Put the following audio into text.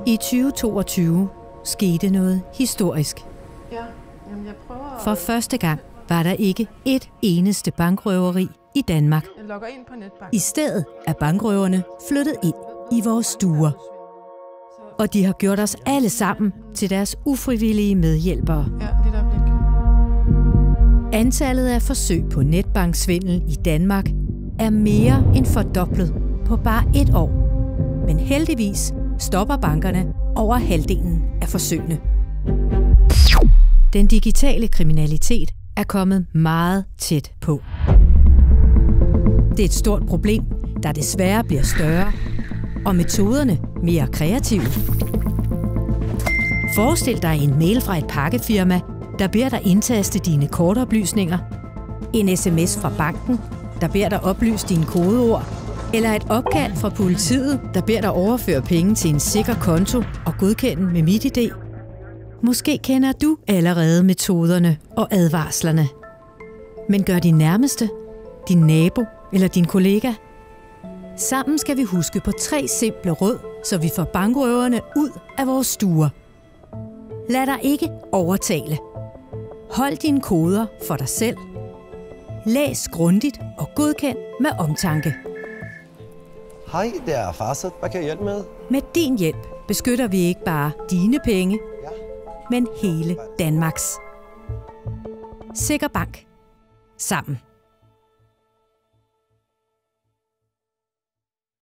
I 2022 skete noget historisk. For første gang var der ikke et eneste bankrøveri i Danmark. I stedet er bankrøverne flyttet ind i vores stuer. Og de har gjort os alle sammen til deres ufrivillige medhjælpere. Antallet af forsøg på netbanksvindel i Danmark er mere end fordoblet på bare et år. Men heldigvis stopper bankerne over halvdelen af forsøgene. Den digitale kriminalitet er kommet meget tæt på. Det er et stort problem, der desværre bliver større, og metoderne mere kreative. Forestil dig en mail fra et pakkefirma, der beder dig indtaste dine kortoplysninger, en sms fra banken, der beder dig oplyse dine kodeord, eller et opkald fra politiet, der beder dig overføre penge til en sikker konto og godkende med MitID. Måske kender du allerede metoderne og advarslerne. Men gør din nærmeste, din nabo eller din kollega? Sammen skal vi huske på 3 simple råd, så vi får bankrøverne ud af vores stuer. Lad dig ikke overtale. Hold dine koder for dig selv. Læs grundigt og godkend med omtanke. Hej, det er Farsad. Hvad kan jeg hjælpe med? Med din hjælp beskytter vi ikke bare dine penge, men hele Danmarks. Sikker Bank. Sammen.